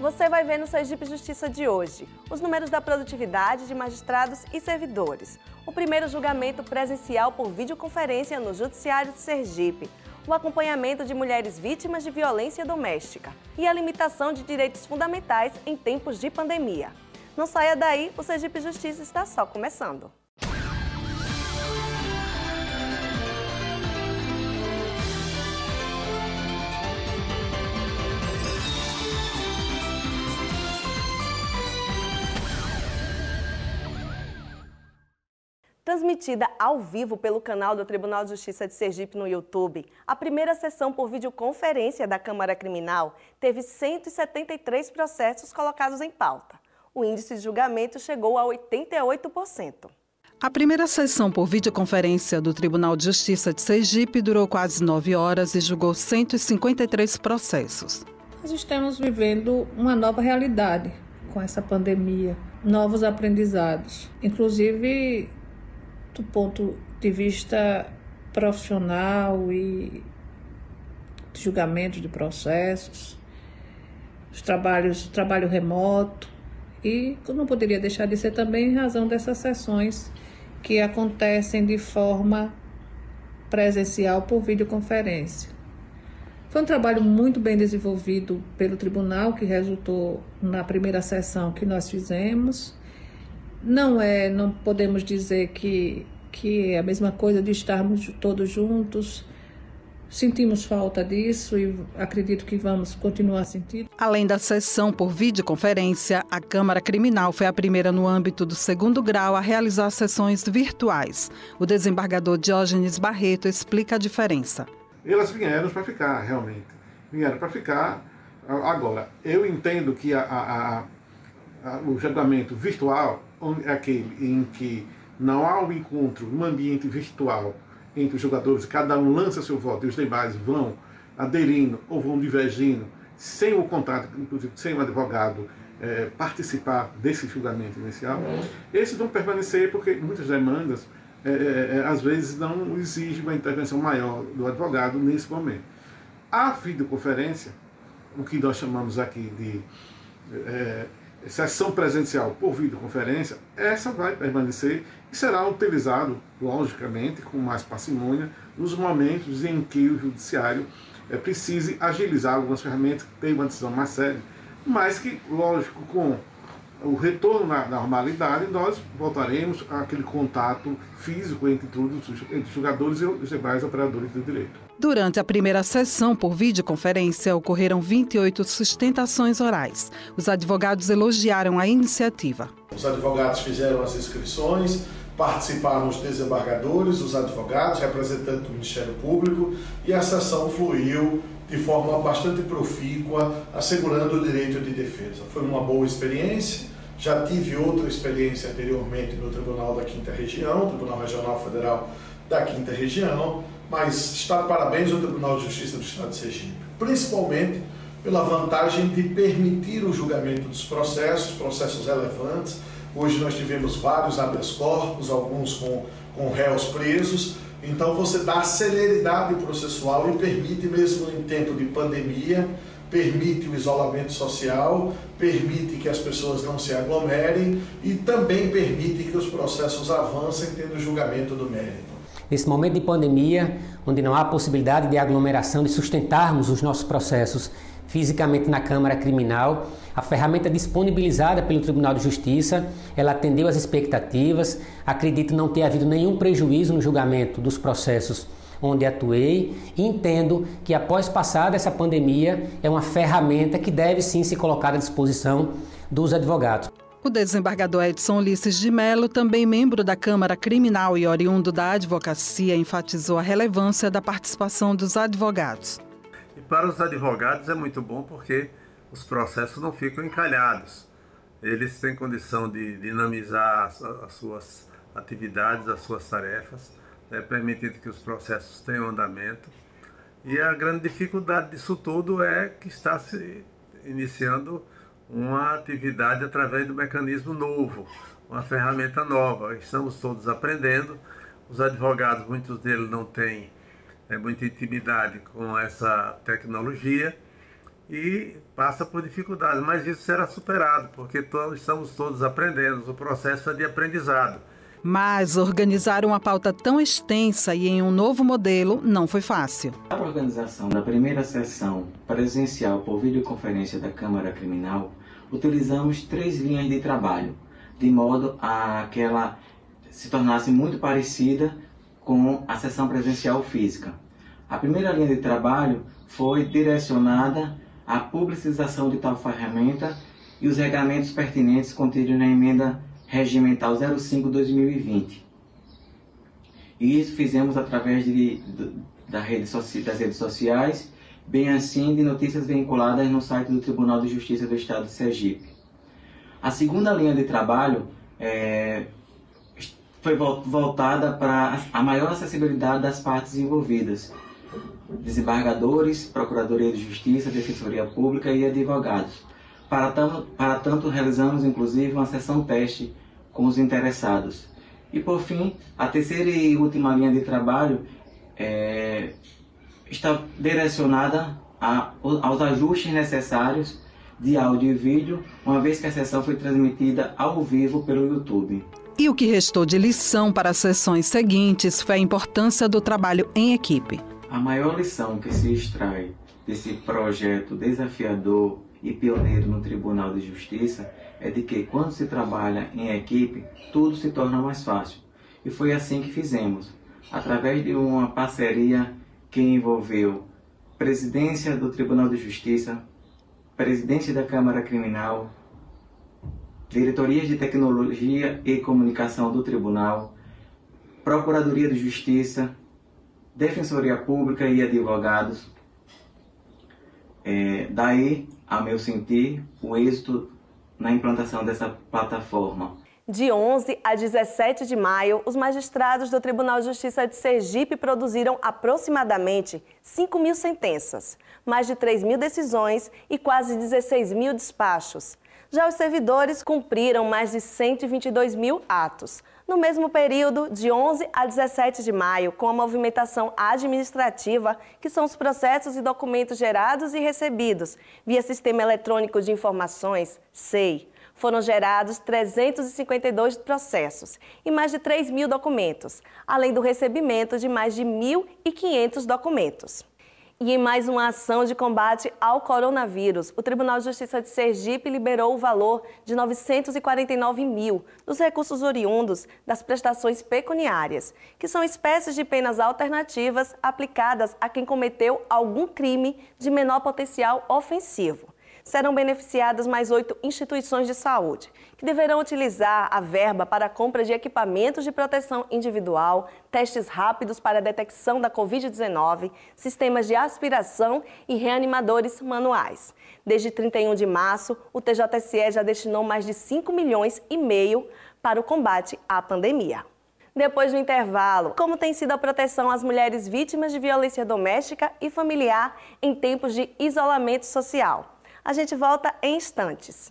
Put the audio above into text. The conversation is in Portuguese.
Você vai ver no Sergipe Justiça de hoje os números da produtividade de magistrados e servidores, o primeiro julgamento presencial por videoconferência no Judiciário de Sergipe, o acompanhamento de mulheres vítimas de violência doméstica e a limitação de direitos fundamentais em tempos de pandemia. Não saia daí, o Sergipe Justiça está só começando. Transmitida ao vivo pelo canal do Tribunal de Justiça de Sergipe no YouTube, a primeira sessão por videoconferência da Câmara Criminal teve 173 processos colocados em pauta. O índice de julgamento chegou a 88%. A primeira sessão por videoconferência do Tribunal de Justiça de Sergipe durou quase 9 horas e julgou 153 processos. Nós estamos vivendo uma nova realidade com essa pandemia, novos aprendizados, inclusive do ponto de vista profissional e de julgamento de processos, o trabalho remoto e não poderia deixar de ser também em razão dessas sessões que acontecem de forma presencial por videoconferência. Foi um trabalho muito bem desenvolvido pelo tribunal, que resultou na primeira sessão que nós fizemos. Não podemos dizer que é a mesma coisa de estarmos todos juntos. Sentimos falta disso e acredito que vamos continuar sentindo. Além da sessão por videoconferência, a Câmara Criminal foi a primeira no âmbito do 2º grau a realizar sessões virtuais. O desembargador Diógenes Barreto explica a diferença. Elas vieram para ficar, realmente. Vieram para ficar. Agora, eu entendo que o julgamento virtual é aquele em que não há um encontro no ambiente virtual entre os jogadores, cada um lança seu voto e os demais vão aderindo ou vão divergindo, sem o contato, inclusive sem o advogado participar desse julgamento inicial. Esses vão permanecer porque muitas demandas às vezes não exigem uma intervenção maior do advogado nesse momento. A videoconferência, o que nós chamamos aqui de sessão presencial por videoconferência, essa vai permanecer e será utilizado, logicamente, com mais parcimônia, nos momentos em que o judiciário precise agilizar algumas ferramentas, tem uma decisão mais séria, mas que, lógico, com o retorno à normalidade, nós voltaremos àquele contato físico entre os jogadores e os demais operadores do direito. Durante a primeira sessão por videoconferência, ocorreram 28 sustentações orais. Os advogados elogiaram a iniciativa. Os advogados fizeram as inscrições, participaram os desembargadores, os advogados, representantes do Ministério Público, e a sessão fluiu de forma bastante profícua, assegurando o direito de defesa. Foi uma boa experiência. Já tive outra experiência anteriormente no Tribunal da 5ª Região, Tribunal Regional Federal da 5ª Região, mas está de parabéns ao Tribunal de Justiça do Estado de Sergipe, principalmente pela vantagem de permitir o julgamento dos processos relevantes. Hoje nós tivemos vários habeas corpus, alguns com réus presos, então você dá celeridade processual e permite, mesmo em tempo de pandemia, permite o isolamento social, permite que as pessoas não se aglomerem e também permite que os processos avancem tendo julgamento do mérito. Nesse momento de pandemia, onde não há possibilidade de aglomeração, de sustentarmos os nossos processos fisicamente na Câmara Criminal, a ferramenta disponibilizada pelo Tribunal de Justiça, ela atendeu às expectativas. Acredito não ter havido nenhum prejuízo no julgamento dos processos onde atuei e entendo que após passada essa pandemia é uma ferramenta que deve sim se colocar à disposição dos advogados. O desembargador Edson Ulisses de Mello, também membro da Câmara Criminal e oriundo da advocacia, enfatizou a relevância da participação dos advogados. E para os advogados é muito bom porque os processos não ficam encalhados. Eles têm condição de dinamizar as suas atividades, as suas tarefas, permitindo que os processos tenham andamento. E a grande dificuldade disso tudo é que está se iniciando uma atividade através do mecanismo novo, uma ferramenta nova. Estamos todos aprendendo. Os advogados, muitos deles não têm muita intimidade com essa tecnologia e passa por dificuldades, mas isso será superado, porque estamos todos aprendendo, o processo é de aprendizado. Mas organizar uma pauta tão extensa e em um novo modelo não foi fácil. Para a organização da primeira sessão presencial por videoconferência da Câmara Criminal, utilizamos 3 linhas de trabalho, de modo a que ela se tornasse muito parecida com a sessão presencial física. A primeira linha de trabalho foi direcionada à publicização de tal ferramenta e os regulamentos pertinentes contidos na emenda regimental 05/2020. E isso fizemos através das redes sociais, bem assim de notícias vinculadas no site do Tribunal de Justiça do Estado de Sergipe. A segunda linha de trabalho foi voltada para a maior acessibilidade das partes envolvidas, desembargadores, Procuradoria de Justiça, Defensoria Pública e advogados. Para tanto, realizamos inclusive uma sessão teste com os interessados. E por fim, a terceira e última linha de trabalho está direcionada aos ajustes necessários de áudio e vídeo, uma vez que a sessão foi transmitida ao vivo pelo YouTube. E o que restou de lição para as sessões seguintes foi a importância do trabalho em equipe. A maior lição que se extrai desse projeto desafiador e pioneiro no Tribunal de Justiça é de que, quando se trabalha em equipe, tudo se torna mais fácil. E foi assim que fizemos, através de uma parceria que envolveu Presidência do Tribunal de Justiça, Presidência da Câmara Criminal, Diretoria de Tecnologia e Comunicação do Tribunal, Procuradoria de Justiça, Defensoria Pública e advogados. Daí, a meu sentir, o êxito na implantação dessa plataforma. De 11 a 17 de maio, os magistrados do Tribunal de Justiça de Sergipe produziram aproximadamente 5.000 sentenças, mais de 3.000 decisões e quase 16.000 despachos. Já os servidores cumpriram mais de 122.000 atos. No mesmo período, de 11 a 17 de maio, com a movimentação administrativa, que são os processos e documentos gerados e recebidos via Sistema Eletrônico de Informações, SEI, foram gerados 352 processos e mais de 3.000 documentos, além do recebimento de mais de 1.500 documentos. E em mais uma ação de combate ao coronavírus, o Tribunal de Justiça de Sergipe liberou o valor de 949 mil dos recursos oriundos das prestações pecuniárias, que são espécies de penas alternativas aplicadas a quem cometeu algum crime de menor potencial ofensivo. Serão beneficiadas mais 8 instituições de saúde, que deverão utilizar a verba para a compra de equipamentos de proteção individual, testes rápidos para a detecção da Covid-19, sistemas de aspiração e reanimadores manuais. Desde 31 de março, o TJSE já destinou mais de 5,5 milhões para o combate à pandemia. Depois do intervalo, como tem sido a proteção às mulheres vítimas de violência doméstica e familiar em tempos de isolamento social? A gente volta em instantes.